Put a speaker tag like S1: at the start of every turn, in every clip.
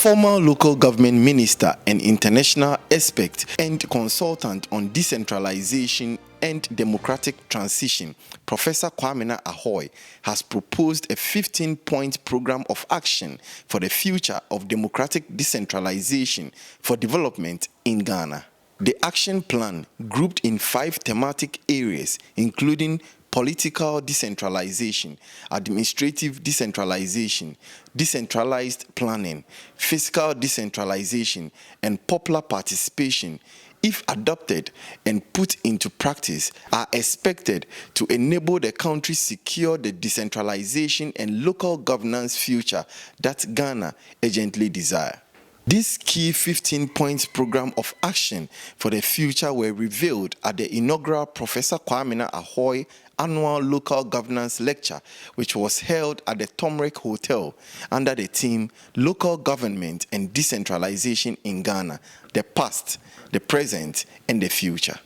S1: Former local government minister and international expert and consultant on decentralization and democratic transition, Professor Kwamena Ahwoi, has proposed a 15-point program of action for the future of democratic decentralization for development in Ghana. The action plan, grouped in 5 thematic areas, including political decentralization, administrative decentralization, decentralized planning, fiscal decentralization, and popular participation, if adopted and put into practice, are expected to enable the country secure the decentralization and local governance future that Ghana urgently desires. This key 15-point program of action for the future were revealed at the inaugural Professor Kwamena Ahwoi annual local governance lecture, which was held at the Tomric Hotel under the theme Local Government and Decentralization in Ghana, the Past, the Present, and the Future.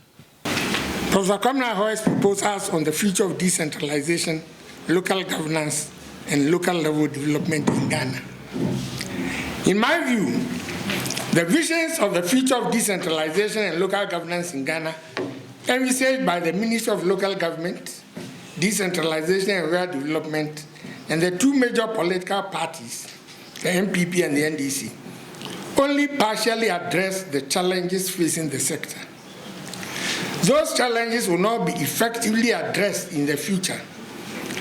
S2: Professor Kwamena Ahwoi's proposals on the future of decentralization, local governance, and local level development in Ghana. In my view, the visions of the future of decentralization and local governance in Ghana, envisaged by the Ministry of Local Government, Decentralization and Rural Development, and the 2 major political parties, the MPP and the NDC, only partially address the challenges facing the sector. Those challenges will not be effectively addressed in the future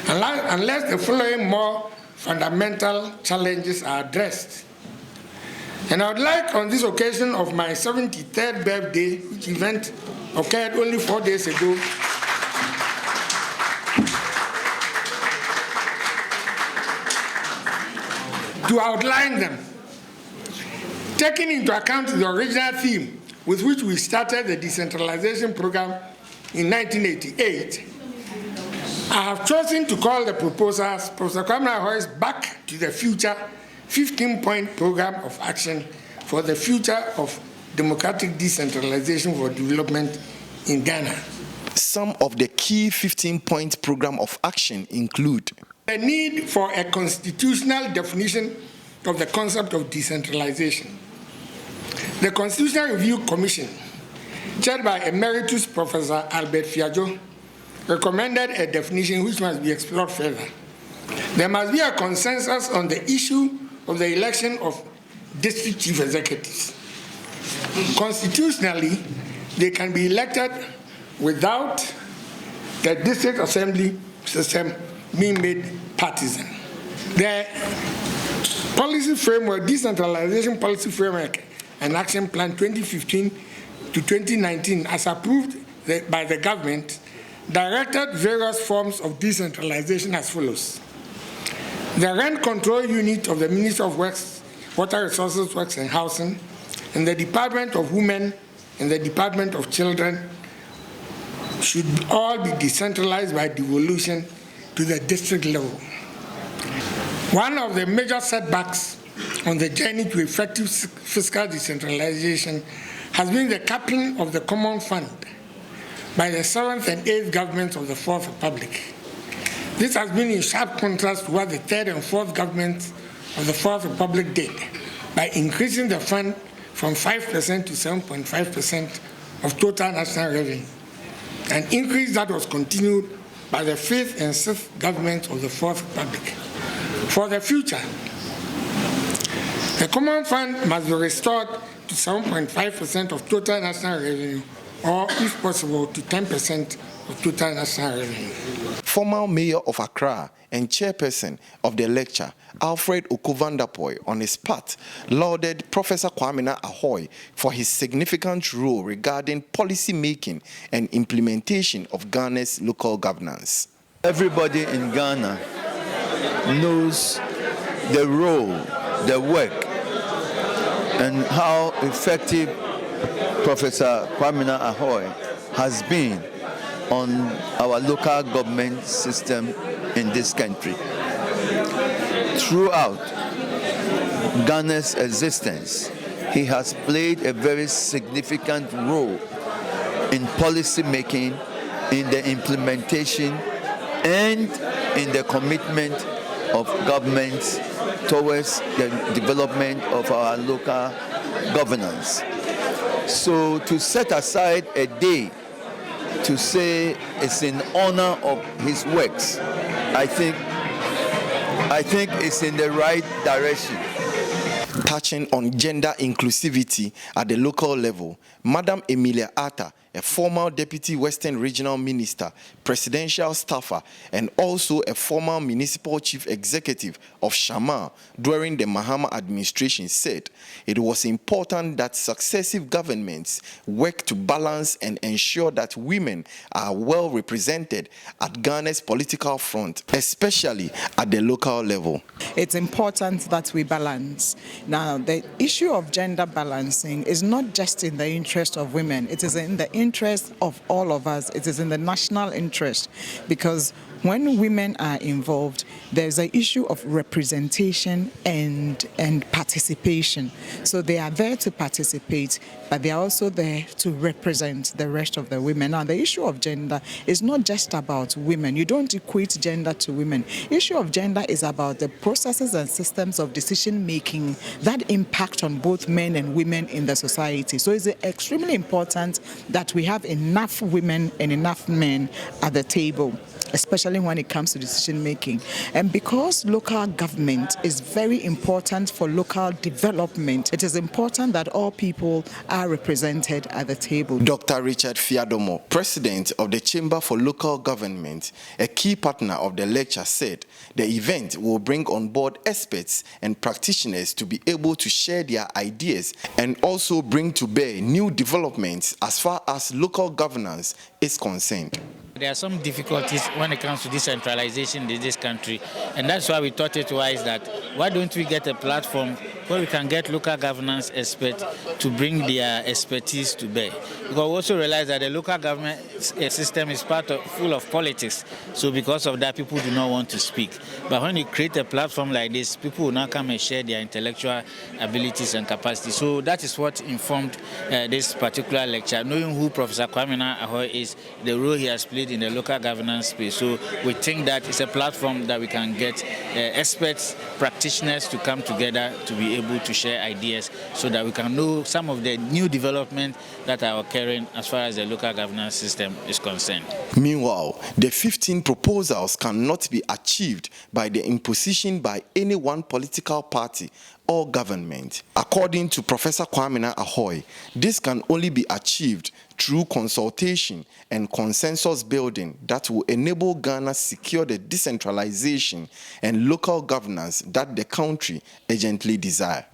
S2: unless the following more fundamental challenges are addressed. And I would like, on this occasion of my 73rd birthday, which event occurred only 4 days ago, to outline them. Taking into account the original theme with which we started the decentralization program in 1988, I have chosen to call the proposals Professor Kwamena Ahwoi's Back to the Future 15-point program of action for the future of democratic decentralization for development in Ghana.
S1: Some of the key 15-point program of action include
S2: the need for a constitutional definition of the concept of decentralization. The Constitutional Review Commission, chaired by Emeritus Professor Albert Fiajo, recommended a definition which must be explored further. There must be a consensus on the issue of the election of district chief executives. Constitutionally, they can be elected without the district assembly system being made partisan. The policy framework, decentralization policy framework and action plan 2015 to 2019, as approved by the government, directed various forms of decentralization as follows. The rent control unit of the Ministry of Works, Water Resources, Works and Housing, and the Department of Women and the Department of Children should all be decentralized by devolution to the district level. One of the major setbacks on the journey to effective fiscal decentralization has been the capping of the common fund by the 7th and 8th governments of the 4th Republic. This has been in sharp contrast to what the 3rd and 4th governments of the 4th Republic did by increasing the fund from 5% to 7.5% of total national revenue, an increase that was continued by the 5th and 6th governments of the 4th Republic. For the future, the common fund must be restored to 7.5% of total national revenue, or, if possible, to 10% of total national revenue.
S1: Former Mayor of Accra and chairperson of the lecture, Alfred Okuvandapoy, on his part, lauded Professor Kwamena Ahwoi for his significant role regarding policy making and implementation of Ghana's local governance.
S3: Everybody in Ghana knows the role, the work, and how effective Professor Kwamena Ahwoi has been on our local government system in this country. Throughout Ghana's existence, he has played a very significant role in policy making, in the implementation, and in the commitment of governments towards the development of our local governance. So to set aside a day to say it's in honor of his works, I think it's in the right direction.
S1: Touching on gender inclusivity at the local level, Madam Emilia Atta, a former Deputy Western Regional Minister, presidential staffer, and also a former Municipal Chief Executive of Shama during the Mahama administration, said it was important that successive governments work to balance and ensure that women are well represented at Ghana's political front, especially at the local level.
S4: It's important that we balance. Now, the issue of gender balancing is not just in the interest of women, it is in the interest of all of us. It is in the national interest, because when women are involved, there's an issue of representation and participation. So they are there to participate, but they are also there to represent the rest of the women. Now, the issue of gender is not just about women. You don't equate gender to women. The issue of gender is about the processes and systems of decision making that impact on both men and women in the society. So it's extremely important that we have enough women and enough men at the table, especially when it comes to decision making. And because local government is very important for local development, it is important that all people are represented at the table.
S1: Dr. Richard Fiadomo, President of the Chamber for Local Government, a key partner of the lecture, said the event will bring on board experts and practitioners to be able to share their ideas and also bring to bear new developments as far as local governance is concerned.
S5: There are some difficulties when it comes to decentralization in this country, and that's why we thought it wise that why don't we get a platform where we can get local governance experts to bring their expertise to bear. Because we also realize that the local government system is full of politics, so because of that, people do not want to speak. But when you create a platform like this, people will now come and share their intellectual abilities and capacities. So that is what informed this particular lecture, knowing who Professor Kwamena Ahwoi is, the role he has played in the local governance space. So we think that it's a platform that we can get experts, practitioners to come together to be able to share ideas so that we can know some of the new developments that are occurring as far as the local governance system is concerned.
S1: Meanwhile, the 15 proposals cannot be achieved by the imposition by any one political party or government. According to Professor Kwamena Ahwoi, this can only be achieved through consultation and consensus building that will enable Ghana secure the decentralization and local governance that the country urgently desires.